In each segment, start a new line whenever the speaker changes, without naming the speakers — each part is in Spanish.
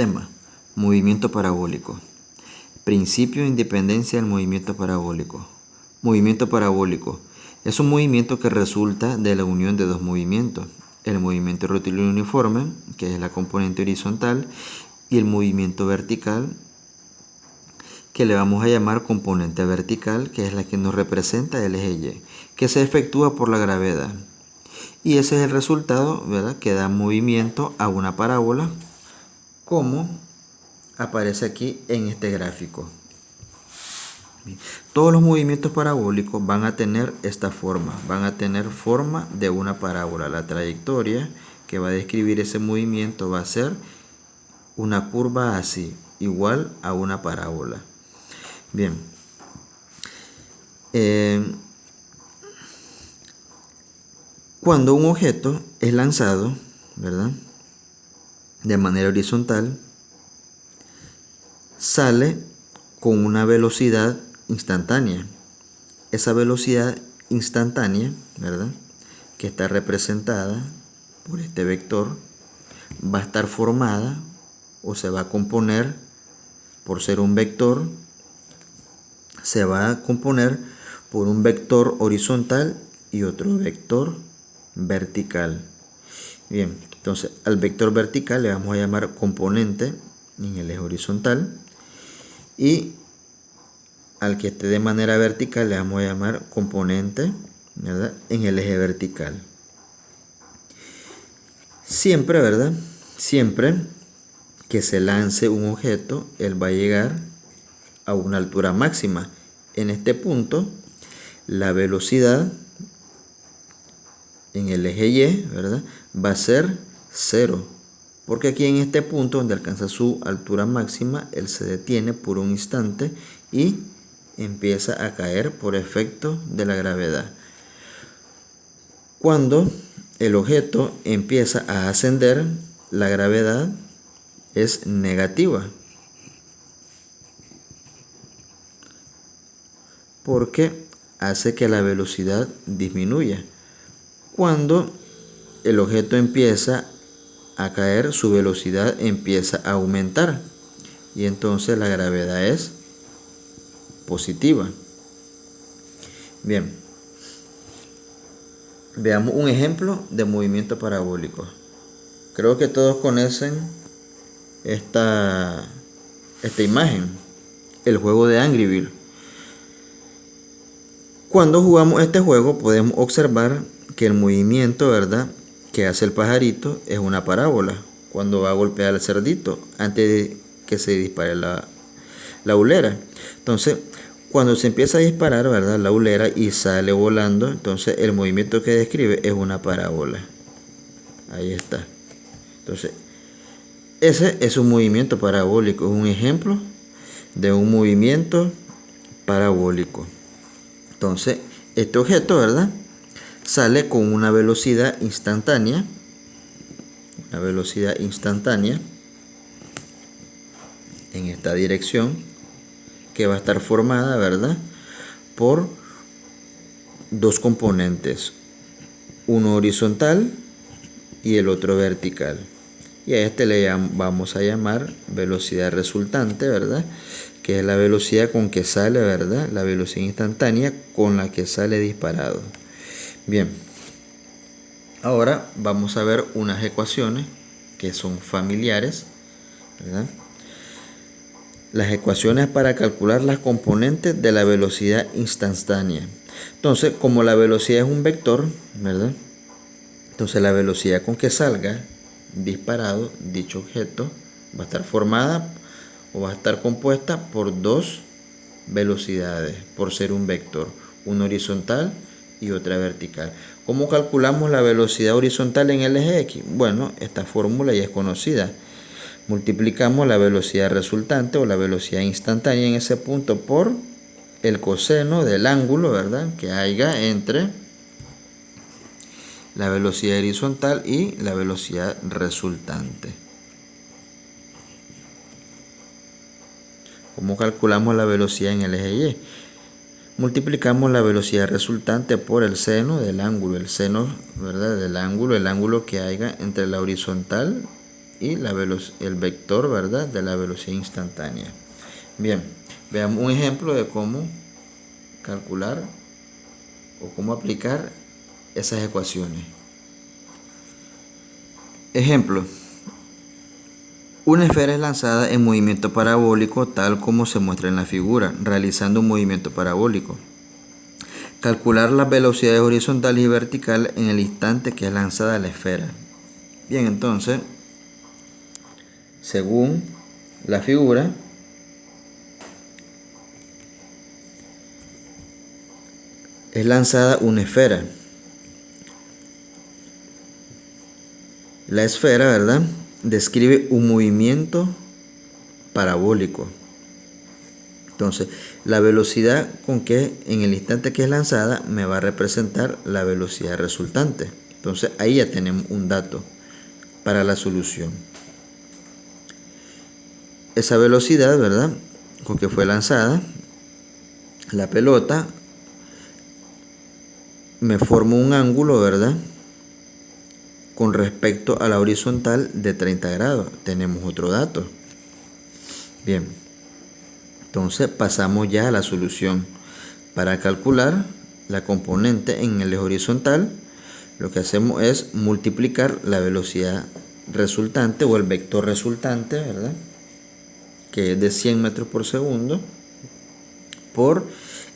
Tema: movimiento parabólico. Principio de independencia del movimiento parabólico. Movimiento parabólico es un movimiento que resulta de la unión de dos movimientos: el movimiento rectilíneo uniforme, que es la componente horizontal, y el movimiento vertical, que le vamos a llamar componente vertical, que es la que nos representa el eje Y, que se efectúa por la gravedad. Y ese es el resultado, ¿verdad?, que da movimiento a una parábola, como aparece aquí en este gráfico. Todos los movimientos parabólicos van a tener esta forma, van a tener forma de una parábola. La trayectoria que va a describir ese movimiento va a ser una curva así, igual a una parábola. Bien. Cuando un objeto es lanzado, ¿verdad?, de manera horizontal, sale con una velocidad instantánea. Esa velocidad instantánea, ¿verdad?, que está representada por este vector, va a estar formada o se va a componer, por ser un vector, se va a componer por un vector horizontal y otro vector vertical. Bien, entonces al vector vertical le vamos a llamar componente en el eje horizontal, y al que esté de manera vertical le vamos a llamar componente, ¿verdad?, en el eje vertical. Siempre, ¿verdad?, siempre que se lance un objeto, él va a llegar a una altura máxima. En este punto, la velocidad en el eje Y, ¿verdad?, va a ser 0. Porque aquí en este punto donde alcanza su altura máxima, él se detiene por un instante y empieza a caer por efecto de la gravedad. Cuando el objeto empieza a ascender, la gravedad es negativa, porque hace que la velocidad disminuya. Cuando el objeto empieza a caer, su velocidad empieza a aumentar, y entonces la gravedad es positiva. Bien, veamos un ejemplo de movimiento parabólico. Creo que todos conocen esta imagen, el juego de Angry Birds. Cuando jugamos este juego podemos observar que el movimiento, ¿verdad?, que hace el pajarito es una parábola cuando va a golpear al cerdito antes de que se dispare la ulera. Entonces, cuando se empieza a disparar, ¿verdad?, la ulera y sale volando, entonces el movimiento que describe es una parábola. Ahí está. Entonces, ese es un movimiento parabólico, es un ejemplo de un movimiento parabólico. Entonces, este objeto, ¿verdad?, sale con una velocidad instantánea, en esta dirección, que va a estar formada, ¿verdad?, por dos componentes, uno horizontal y el otro vertical. Y a este le vamos a llamar velocidad resultante, ¿verdad?, que es la velocidad con que sale, ¿verdad?, la velocidad instantánea con la que sale disparado. Bien, ahora vamos a ver unas ecuaciones que son familiares, ¿verdad? Las ecuaciones para calcular las componentes de la velocidad instantánea. Entonces, como la velocidad es un vector, ¿verdad?, entonces la velocidad con que salga disparado dicho objeto va a estar formada o va a estar compuesta por dos velocidades, por ser un vector, una horizontal y otra vertical. ¿Cómo calculamos la velocidad horizontal en el eje X? Bueno, esta fórmula ya es conocida. Multiplicamos la velocidad resultante o la velocidad instantánea en ese punto por el coseno del ángulo, ¿verdad?, que haya entre la velocidad horizontal y la velocidad resultante. ¿Cómo calculamos la velocidad en el eje Y? Multiplicamos la velocidad resultante por el seno del ángulo, el seno, ¿verdad?, del ángulo, el ángulo que haya entre la horizontal y el vector, ¿verdad?, de la velocidad instantánea. Bien, veamos un ejemplo de cómo calcular o cómo aplicar esas ecuaciones. Ejemplo: una esfera es lanzada en movimiento parabólico tal como se muestra en la figura, realizando un movimiento parabólico. Calcular las velocidades horizontales y verticales en el instante que es lanzada la esfera. Bien, entonces, según la figura, es lanzada una esfera. La esfera, ¿verdad?, describe un movimiento parabólico. Entonces, la velocidad con que en el instante que es lanzada me va a representar la velocidad resultante. Entonces, ahí ya tenemos un dato para la solución. Esa velocidad, ¿verdad?, con que fue lanzada la pelota, me forma un ángulo, ¿verdad?, con respecto a la horizontal de 30 grados. Tenemos otro dato. Bien, entonces pasamos ya a la solución. Para calcular la componente en el eje horizontal, lo que hacemos es multiplicar la velocidad resultante o el vector resultante, ¿verdad?, que es de 100 metros por segundo, por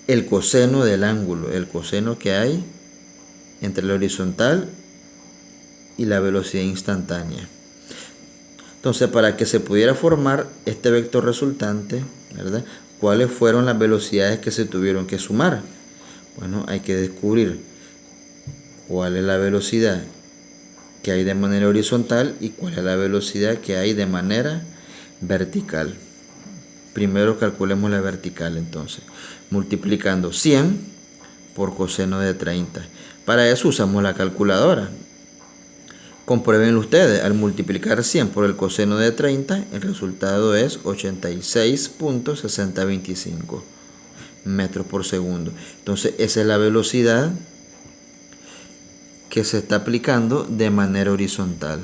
el coseno del ángulo, el coseno que hay entre la horizontal y la velocidad instantánea. Entonces, para que se pudiera formar este vector resultante, ¿verdad?, ¿cuáles fueron las velocidades que se tuvieron que sumar? Bueno, hay que descubrir cuál es la velocidad que hay de manera horizontal y cuál es la velocidad que hay de manera vertical. Primero calculemos la vertical, entonces, multiplicando 100 por coseno de 30. Para eso usamos la calculadora. Comprueben ustedes, al multiplicar 100 por el coseno de 30, el resultado es 86.6025 metros por segundo. Entonces, esa es la velocidad que se está aplicando de manera horizontal.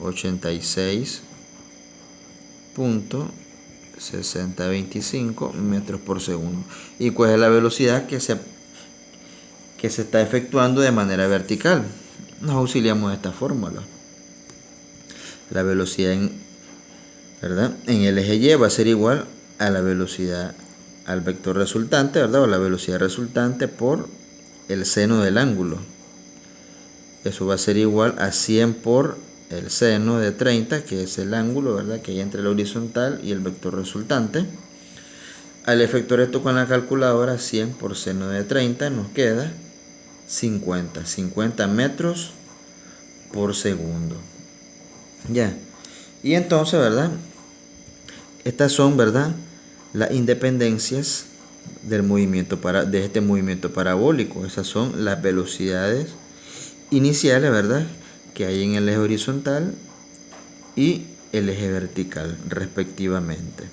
86.6025 metros por segundo. ¿Y cuál es la velocidad que se está efectuando de manera vertical? Nos auxiliamos de esta fórmula. La velocidad ¿verdad?, en el eje Y va a ser igual a la velocidad, al vector resultante, ¿verdad?, o la velocidad resultante por el seno del ángulo. Eso va a ser igual a 100 por el seno de 30, que es el ángulo, ¿verdad?, que hay entre la horizontal y el vector resultante. Al efectuar esto con la calculadora, 100 por seno de 30 nos queda 50 metros por segundo. Ya. Y entonces, ¿verdad?, estas son, ¿verdad?, las independencias del movimiento de este movimiento parabólico. Esas son las velocidades iniciales, ¿verdad?, que hay en el eje horizontal y el eje vertical, respectivamente.